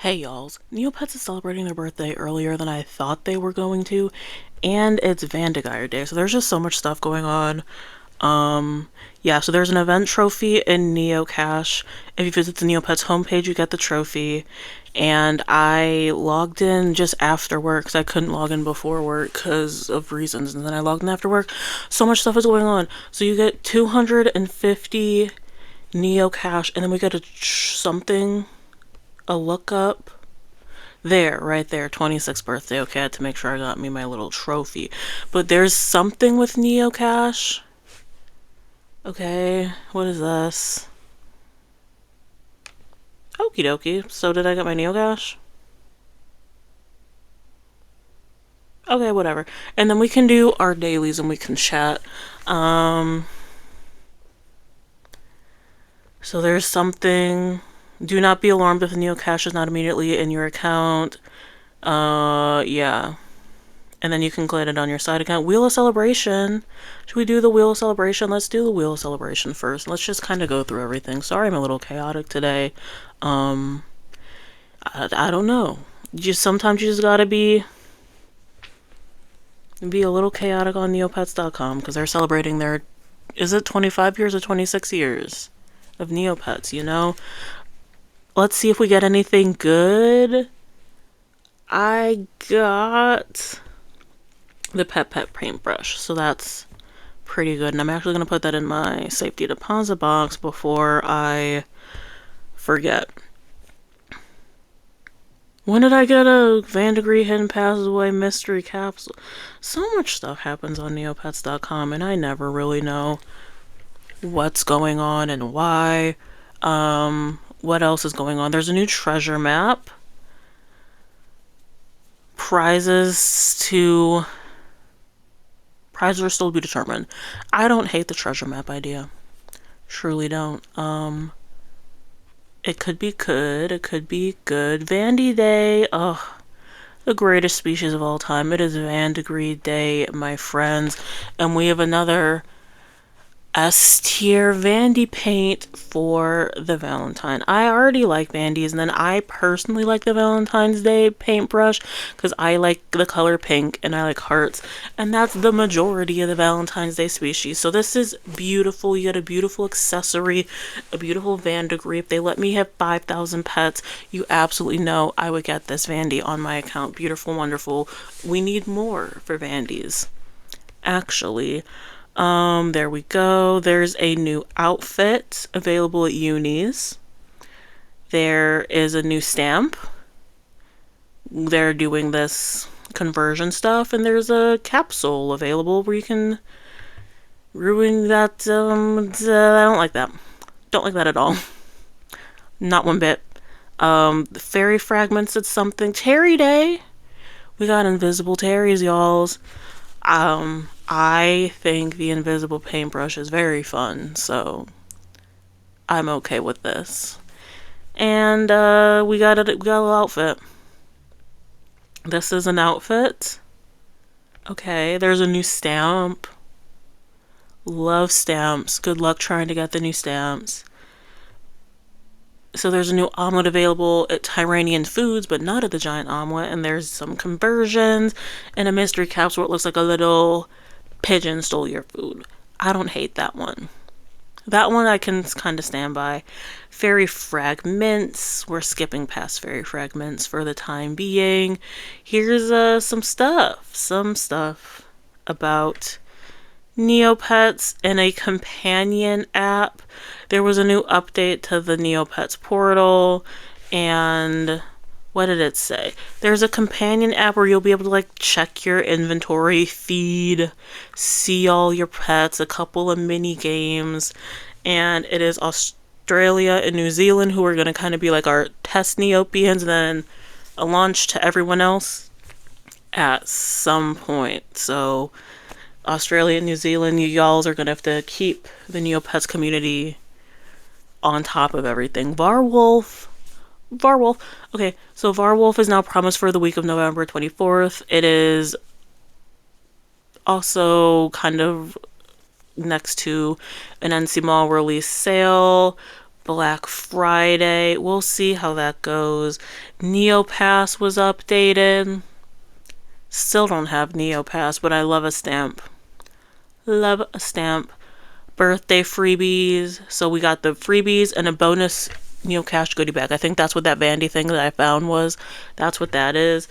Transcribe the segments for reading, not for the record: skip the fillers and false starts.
Hey y'alls, Neopets is celebrating their birthday earlier than I thought they were going to, and it's Vandagyre Day, so there's just so much stuff going on. Yeah, so there's an event trophy in Neocash. If you visit the Neopets homepage, you get the trophy, and I logged in just after work because I couldn't log in before work because of reasons, and then I logged in after work. So much stuff is going on. So you get 250 Neocash, and then we get a lookup. There, right there, 26th birthday. Okay, I had to make sure I got me my little trophy. But there's something with Neocash. Okay, what is this? Okie dokie. So did I get my Neocash? Okay, whatever. And then we can do our dailies and we can chat. So there's something. Do not be alarmed if the Neocash is not immediately in your account. Yeah. And then you can get it on your side account. Wheel of Celebration. Should we do the Wheel of Celebration? Let's do the Wheel of Celebration first. Let's just kind of go through everything. Sorry I'm a little chaotic today. I don't know. Sometimes you just gotta be a little chaotic on neopets.com because they're celebrating their, is it 25 years or 26 years of Neopets, you know? Let's see if we get anything good. I got the Pet paintbrush, so that's pretty good, and I'm actually going to put that in my safety deposit box before I forget. When did I get a Vandagyre Hidden Passes Away mystery capsule? So much stuff happens on neopets.com, and I never really know what's going on and why. What else is going on? There's a new treasure map. Prizes are still to be determined. I don't hate the treasure map idea. Truly don't. It could be good. It could be good. Vandy Day. Ugh. The greatest species of all time. It is Vandagyre Day, my friends. And we have another S tier Vandy paint for the Valentine. I already like Vandy's, and then I personally like the Valentine's Day paintbrush because I like the color pink and I like hearts, and that's the majority of the Valentine's Day species. So this is beautiful. You get a beautiful accessory, a beautiful Vandagyre. If they let me have 5,000 pets, you absolutely know I would get this Vandy on my account. Beautiful, wonderful. We need more for Vandy's, actually. There we go. There's a new outfit available at Unis. There is a new stamp. They're doing this conversion stuff, and there's a capsule available where you can ruin that. I don't like that. Don't like that at all. Not one bit. Fairy fragments, it's something. Terry Day. We got invisible Terrys, y'alls. I think the invisible paintbrush is very fun, so I'm okay with this. And we got a little outfit. This is an outfit. Okay, there's a new stamp. Love stamps. Good luck trying to get the new stamps. So there's a new omelet available at Tyranian Foods, but not at the Giant Omelet. And there's some conversions and a mystery capsule where it looks like a little pigeon stole your food. I don't hate that one. That one I can kind of stand by. Fairy fragments. We're skipping past fairy fragments for the time being. Here's some stuff about Neopets and a companion app. There was a new update to the Neopets portal, and what did it say? There's a companion app where you'll be able to like check your inventory, feed, see all your pets, a couple of mini games, and it is Australia and New Zealand who are going to kind of be like our test Neopians, and then a launch to everyone else at some point. So Australia and New Zealand, you y'alls are going to have to keep the Neopets community on top of everything. Varwolf. Okay, so Varwolf is now promised for the week of November 24th. It is also kind of next to an NC Mall release sale Black Friday. We'll see how that goes. Neopass was updated. Still don't have Neopass, but I love a stamp. Love a stamp. Birthday freebies. So we got the freebies and a bonus Neocash goodie bag. I think that's what that Vandy thing that I found was. That's what that is.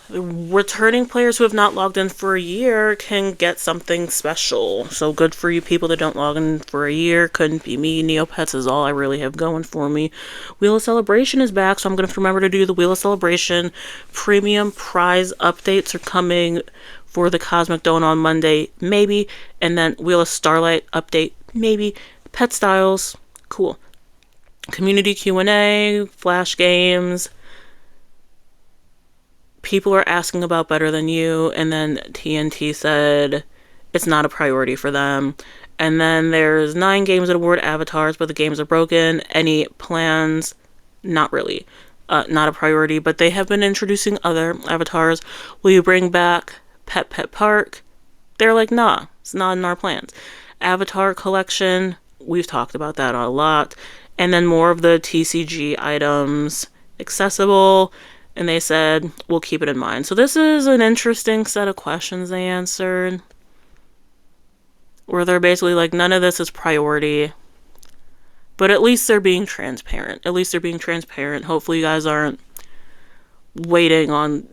Returning players who have not logged in for a year can get something special. So good for you people that don't log in for a year. Couldn't be me. Neopets is all I really have going for me. Wheel of Celebration is back, so I'm going to remember to do the Wheel of Celebration. Premium prize updates are coming for the Cosmic Dawn on Monday, maybe. And then Wheel of Starlight update, maybe. Pet Styles, cool. Community Q&A, Flash Games. People are asking about Better Than You, and then TNT said it's not a priority for them. And then there's 9 games that award avatars, but the games are broken. Any plans? Not really. Not a priority, but they have been introducing other avatars. Will you bring back Pet Park? They're like, nah, it's not in our plans. Avatar collection, we've talked about that a lot. And then more of the TCG items accessible. And they said, we'll keep it in mind. So this is an interesting set of questions they answered. Where they're basically like, none of this is priority. But at least they're being transparent. Hopefully you guys aren't waiting on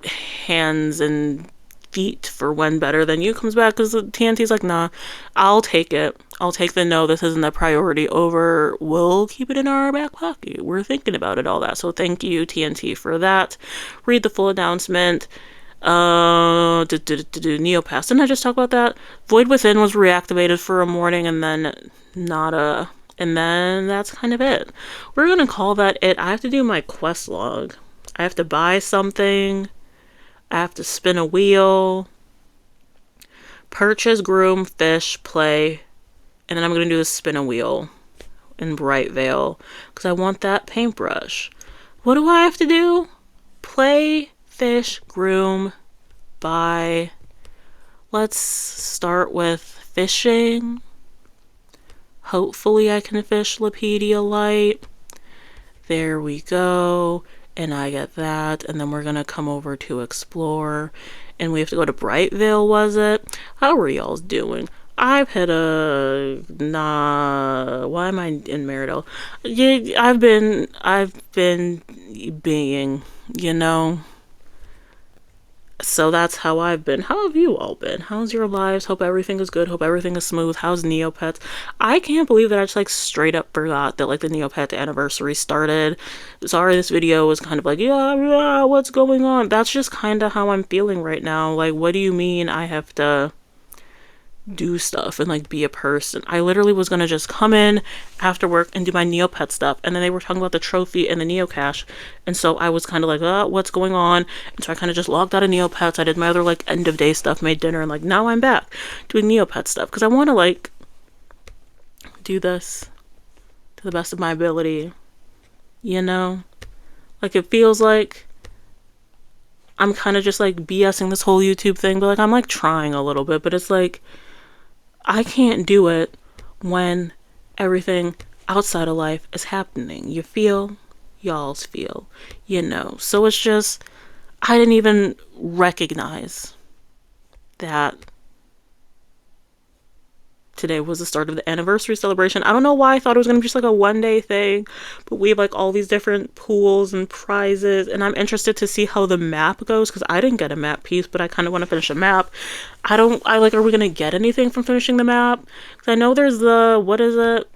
hands and feet for when Better Than You comes back. Because the TNT's like, nah, I'll take it. I'll take the no, this isn't a priority over, we'll keep it in our back pocket. We're thinking about it, all that. So thank you, TNT, for that. Read the full announcement. Neopass. Didn't I just talk about that? Void Within was reactivated for a morning and then nada. And then that's kind of it. We're going to call that it. I have to do my quest log. I have to buy something. I have to spin a wheel. Purchase, groom, fish, play. And then I'm going to do the spin a wheel in Bright Veil. Because I want that paintbrush. What do I have to do? Play, fish, groom, buy. Let's start with fishing. Hopefully I can fish Lapedia Light. There we go. And I get that. And then we're going to come over to explore. And we have to go to Bright Veil, was it? How are y'all doing? I've had a why am I in Meridell? Yeah, I've been being, you know. So that's how I've been. How have you all been? How's your lives? Hope everything is good. Hope everything is smooth. How's Neopets? I can't believe that I just like straight up forgot that like the Neopet anniversary started. Sorry, this video was kind of like, yeah, what's going on? That's just kind of how I'm feeling right now. Like, what do you mean I have to do stuff and like be a person? I literally was gonna just come in after work and do my Neopet stuff, and then they were talking about the trophy and the Neocash, and so I was kind of like, what's going on? And so I kind of just logged out of Neopets. I did my other like end of day stuff, made dinner, and like now I'm back doing Neopet stuff because I want to like do this to the best of my ability, you know. Like it feels like I'm kind of just like BSing this whole YouTube thing, but like I'm like trying a little bit, but it's like I can't do it when everything outside of life is happening. You feel? Y'all's feel. You know. So it's just, I didn't even recognize that today was the start of the anniversary celebration. I don't know why I thought it was going to be just like a one-day thing, but we have like all these different pools and prizes, and I'm interested to see how the map goes because I didn't get a map piece, but I kind of want to finish a map. Are we going to get anything from finishing the map? Because I know there's the, what is it?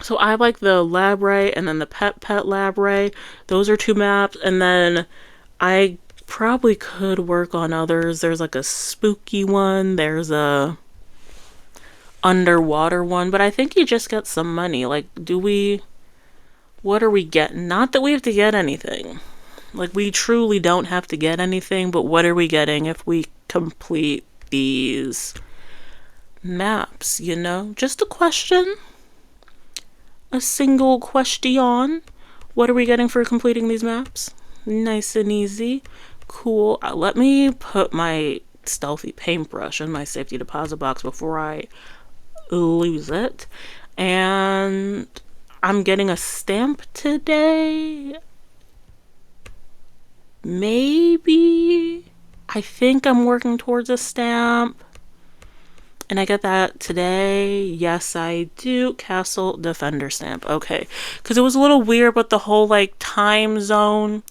So I have like the lab ray and then the pet lab ray. Those are 2 maps, and then I probably could work on others. There's like a spooky one. There's a underwater one, but I think you just get some money. Like, what are we getting? Not that we have to get anything. Like, we truly don't have to get anything, but what are we getting if we complete these maps, you know? Just a question. A single question. What are we getting for completing these maps? Nice and easy. Cool. Let me put my stealthy paintbrush in my safety deposit box before I lose it. And I'm getting a stamp today. Maybe. I think I'm working towards a stamp. And I get that today. Yes, I do. Castle Defender stamp. Okay. Because it was a little weird with the whole, like, time zone.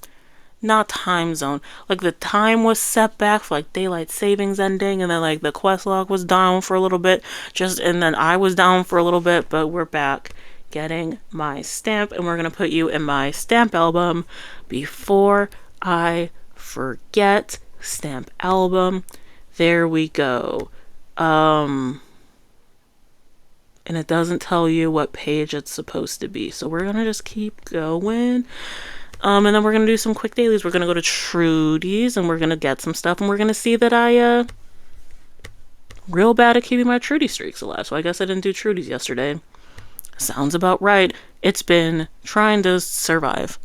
Not time zone. Like, the time was set back for, like, daylight savings ending. And then, like, the quest log was down for a little bit. And then I was down for a little bit. But we're back getting my stamp. And we're going to put you in my stamp album before I forget. Stamp album. There we go. And it doesn't tell you what page it's supposed to be. So we're gonna just keep going. And then we're gonna do some quick dailies. We're gonna go to Trudy's and we're gonna get some stuff, and we're gonna see that I real bad at keeping my Trudy streaks alive. So I guess I didn't do Trudy's yesterday. Sounds about right. It's been trying to survive.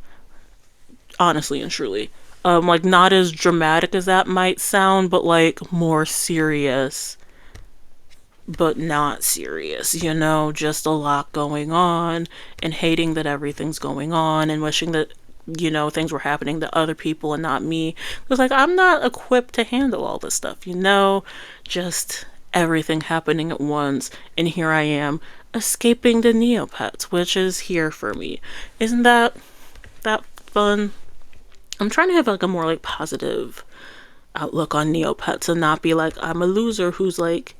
Honestly and truly. Like, not as dramatic as that might sound, but like more serious. But not serious, you know, just a lot going on, and hating that everything's going on, and wishing that, you know, things were happening to other people and not me. Because, like, I'm not equipped to handle all this stuff, you know, just everything happening at once, and here I am, escaping the neopets, which is here for me. Isn't that fun? I'm trying to have, like, a more, like, positive outlook on neopets, and not be like, I'm a loser who's, like,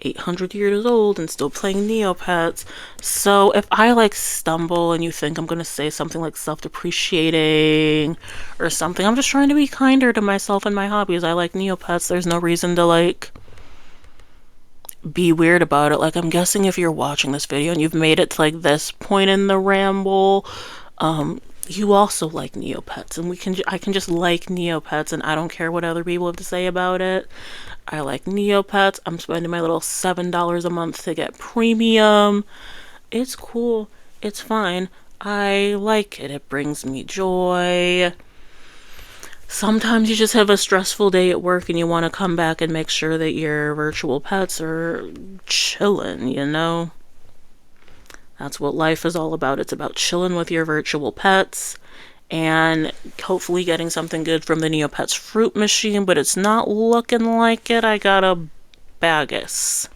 800 years old and still playing neopets. So if I, like, stumble and you think I'm gonna say something like self-depreciating or something, I'm just trying to be kinder to myself and my hobbies. I like neopets. There's no reason to, like, be weird about it. Like, I'm guessing if you're watching this video and you've made it to, like, this point in the ramble, you also like neopets, and I can just like neopets, and I don't care what other people have to say about it. I like neopets. I'm spending my little $7 a month to get premium. It's cool. It's fine. I like it. It brings me joy. Sometimes you just have a stressful day at work and you want to come back and make sure that your virtual pets are chilling, you know? That's what life is all about. It's about chilling with your virtual pets and hopefully getting something good from the Neopets fruit machine, but it's not looking like it. I got a Bagus.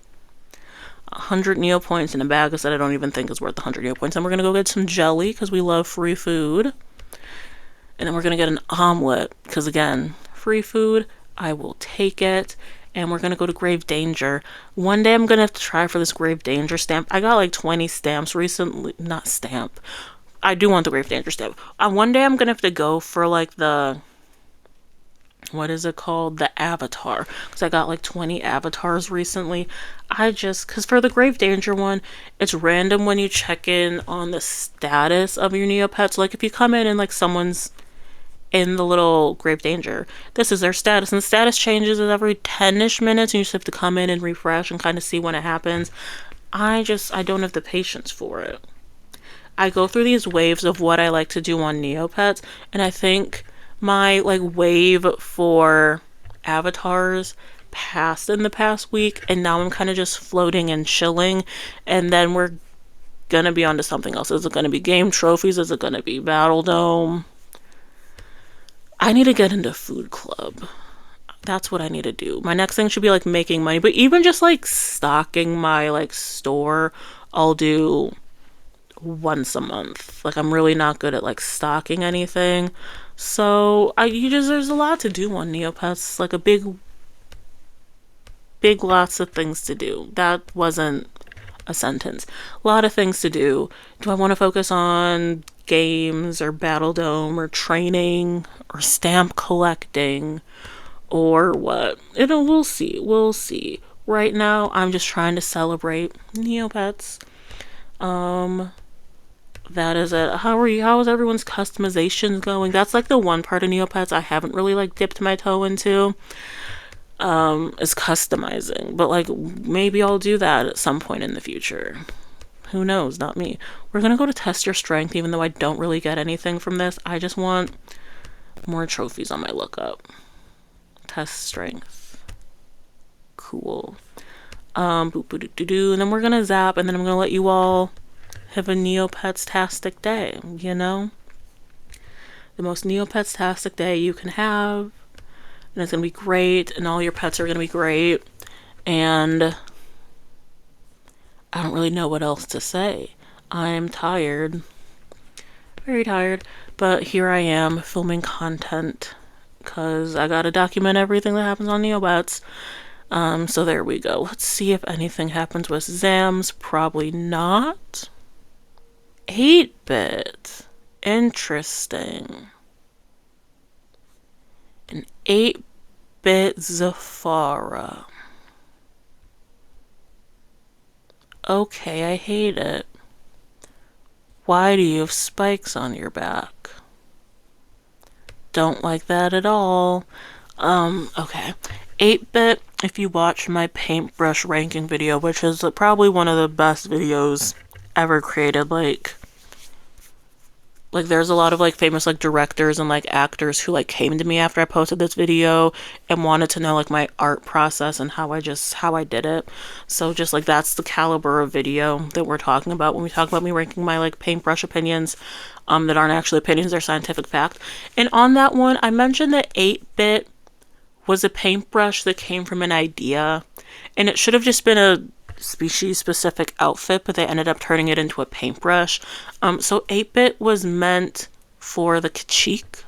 100 Neopoints in a Bagus that I don't even think is worth 100 Neopoints. And we're going to go get some jelly because we love free food. And then we're going to get an omelet because, again, free food, I will take it. And we're going to go to Grave Danger. One day I'm going to have to try for this Grave Danger stamp. I got like 20 stamps recently. Not stamp. I do want the Grave Danger stamp. One day I'm going to have to go for like the... What is it called? The avatar. Because I got like 20 avatars recently. Because for the Grave Danger one, it's random when you check in on the status of your Neopets. Like if you come in and like someone's in the little Grave Danger, this is their status, and the status changes every 10-ish minutes, and you just have to come in and refresh and kind of see when it happens. I don't have the patience for it. I go through these waves of what I like to do on Neopets, and I think my like wave for avatars passed in the past week, and now I'm kind of just floating and chilling, and then we're gonna be on to something else. Is it gonna be game trophies? Is it gonna be Battle Dome? I need to get into Food Club. That's what I need to do. My next thing should be like making money, but even just like stocking my like store, I'll do once a month. Like I'm really not good at like stocking anything. So there's a lot to do on Neopets. Like a big lots of things to do. That wasn't a sentence. A lot of things to do. Do I want to focus on games or Battle Dome or training or stamp collecting or what? We'll see. Right now I'm just trying to celebrate Neopets. That is it. How is everyone's customizations going? That's like the one part of Neopets I haven't really like dipped my toe into. Is customizing, but like maybe I'll do that at some point in the future. Who knows? Not me. We're gonna go to test your strength, even though I don't really get anything from this. I just want more trophies on my lookup. Test strength. Cool. Boop, boop, doo, doo, doo, and then we're gonna zap, and then I'm gonna let you all have a neopets-tastic day, you know? The most neopets-tastic day you can have, and it's gonna be great, and all your pets are gonna be great, and I don't really know what else to say. I'm tired. Very tired, but here I am filming content because I gotta document everything that happens on neopets. So there we go. Let's see if anything happens with Zams. Probably not. 8-bit. Interesting. An 8-bit Zafara. Okay, I hate it. Why do you have spikes on your back? Don't like that at all. Okay. 8-bit, if you watch my paintbrush ranking video, which is probably one of the best videos ever created, like there's a lot of like famous like directors and like actors who like came to me after I posted this video and wanted to know like my art process and how I did it. So just like that's the caliber of video that we're talking about when we talk about me ranking my like paintbrush opinions that aren't actually opinions, they're scientific fact. And on that one, I mentioned that 8-bit was a paintbrush that came from an idea, and it should have just been a species specific outfit, but they ended up turning it into a paintbrush. So 8-bit was meant for the Kachik,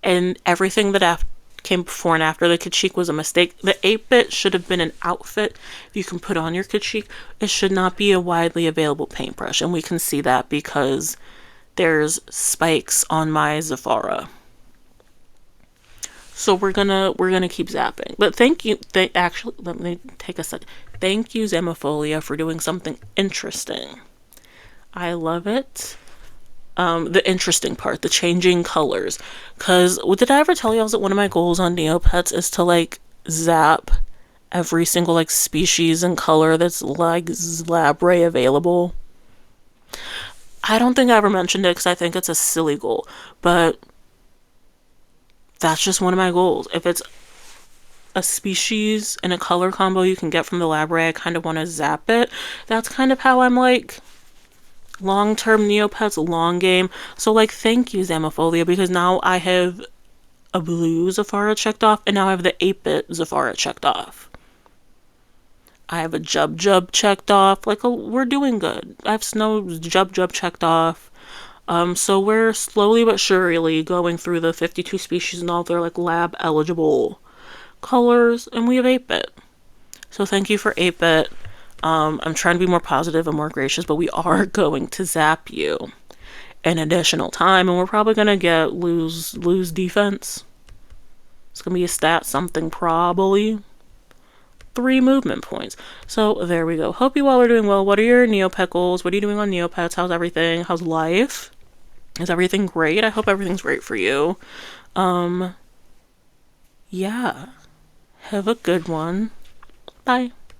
and everything that came before and after the Kachik was a mistake. The 8-bit should have been an outfit you can put on your Kachik. It should not be a widely available paintbrush, and we can see that because there's spikes on my Zafara. So we're gonna keep zapping. But thank you. Actually, let me take a second. Thank you, Zamifolia, for doing something interesting. I love it. The interesting part, the changing colors. Cause did I ever tell y'all that one of my goals on Neopets is to like zap every single like species and color that's like Labray available? I don't think I ever mentioned it because I think it's a silly goal, but that's just one of my goals. If it's a species and a color combo you can get from the Labray, I kind of want to zap it. That's kind of how I'm like long-term Neopets, long game. So like thank you, Zamifolia, because now I have a blue Zafara checked off, and now I have the 8-bit Zafara checked off. I have a Jub checked off. Like, we're doing good. I have Snow Jub checked off. So we're slowly but surely going through the 52 species and all their like lab eligible colors, and we have 8-bit. So thank you for 8-bit. I'm trying to be more positive and more gracious, but we are going to zap you an additional time, and we're probably gonna get lose defense. It's gonna be a stat something, probably 3 movement points. So there we go. Hope you all are doing well. What are your Neopet goals? What are you doing on Neopets? How's everything? How's life? Is everything great? I hope everything's great for you. Yeah. Have a good one. Bye.